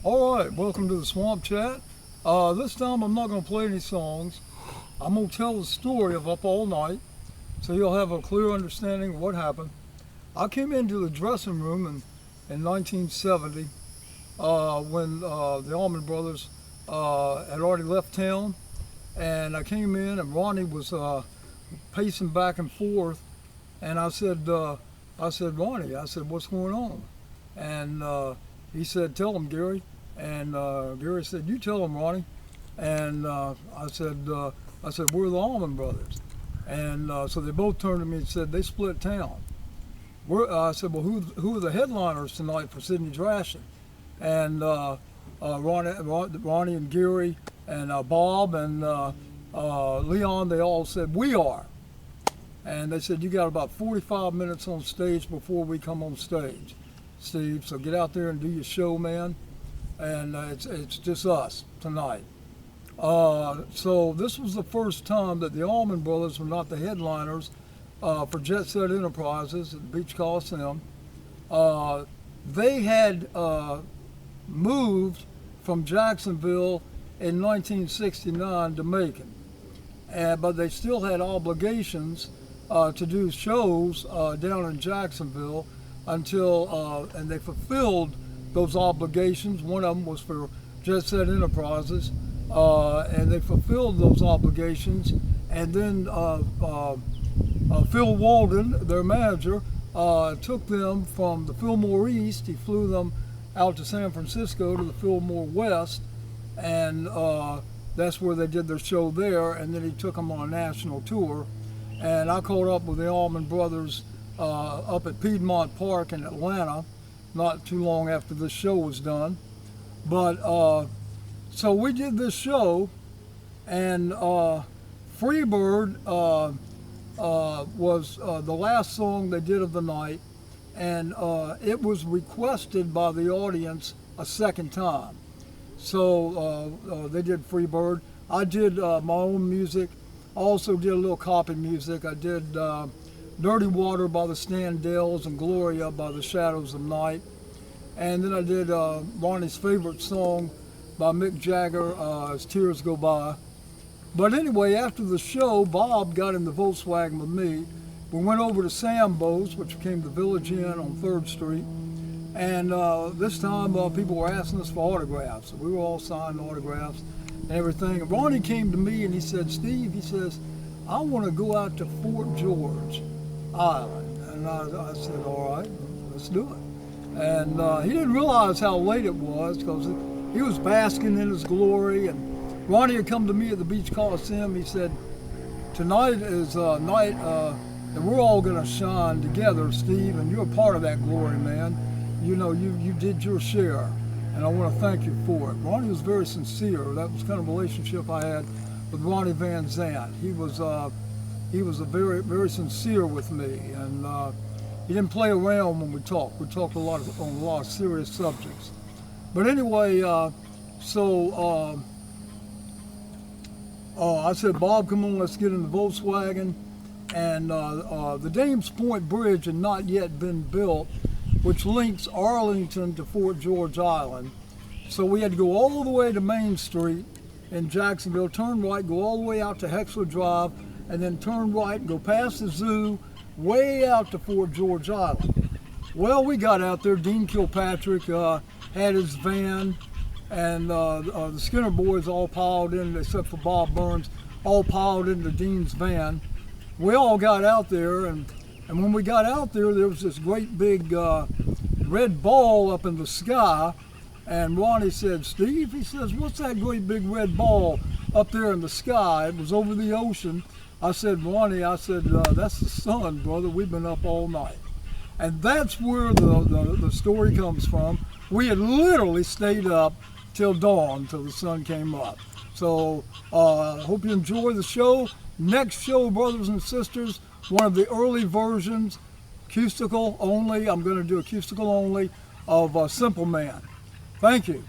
All right, welcome to the Swamp Chat. This time I'm not going to play any songs. I'm going to tell the story of Up All Night so you'll have a clear understanding of what happened. I came into the dressing room in 1970 when the Allman Brothers had already left town, and I came in and Ronnie was pacing back and forth, and I said, Ronnie, I said, what's going on? And he said, tell him, Gary. And Gary said, you tell him, Ronnie. And I said, we're the Allman Brothers. And so they both turned to me and said, they split town. I said, well, who are the headliners tonight for Sidney Drashing? And Ronnie and Gary and Bob and Leon, they all said, we are. And they said, you got about 45 minutes on stage before we come on stage, Steve. So get out there and do your show, man. And it's just us tonight. So this was the first time that the Allman Brothers were not the headliners for Jet Set Enterprises at the Beach Coliseum. They had moved from Jacksonville in 1969 to Macon, but they still had obligations to do shows down in Jacksonville until, and they fulfilled those obligations. One of them was for Jet Set Enterprises, and they fulfilled those obligations. And then Phil Walden, their manager, took them from the Fillmore East. He flew them out to San Francisco to the Fillmore West, and that's where they did their show there. And then he took them on a national tour. And I caught up with the Allman Brothers up at Piedmont Park in Atlanta not too long after this show was done. But so we did this show, and Freebird was the last song they did of the night, and it was requested by the audience a second time. So they did Freebird. I did my own music. Also did a little copy music. I did Dirty Water by the Standells and Gloria by the Shadows of Night. And then I did Ronnie's favorite song by Mick Jagger, As Tears Go By. But anyway, after the show, Bob got in the Volkswagen with me. We went over to Sambo's, which became the Village Inn on 3rd Street. And this time people were asking us for autographs. So we were all signing autographs and everything. And Ronnie came to me and he said, Steve, he says, I want to go out to Fort George Island. And I said, all right, let's do it. And he didn't realize how late it was because he was basking in his glory. And Ronnie had come to me at the Beach Coliseum. He said, tonight is a night that we're all going to shine together, Steve, and you're a part of that glory, man. You know, you did your share, and I want to thank you for it. Ronnie was very sincere. That was kind of a relationship I had with Ronnie Van Zant. He was a very, very sincere with me, and he didn't play around when we talked. We talked on a lot of serious subjects. But anyway, I said, Bob, come on, let's get in the Volkswagen. And the Dames Point Bridge had not yet been built, which links Arlington to Fort George Island. So we had to go all the way to Main Street in Jacksonville, turn right, go all the way out to Hexler Drive, and then turn right and go past the zoo, way out to Fort George Island. Well, we got out there. Dean Kilpatrick had his van, and the Skinner boys all piled in, except for Bob Burns, all piled into Dean's van. We all got out there, and when we got out there, there was this great big red ball up in the sky, and Ronnie said, Steve, he says, what's that great big red ball up there in the sky? It was over the ocean. I said, Ronnie, that's the sun, brother. We've been up all night. And that's where the story comes from. We had literally stayed up till dawn, till the sun came up. So hope you enjoy the show. Next show, brothers and sisters, one of the early versions, acoustical only. I'm going to do acoustical only of Simple Man. Thank you.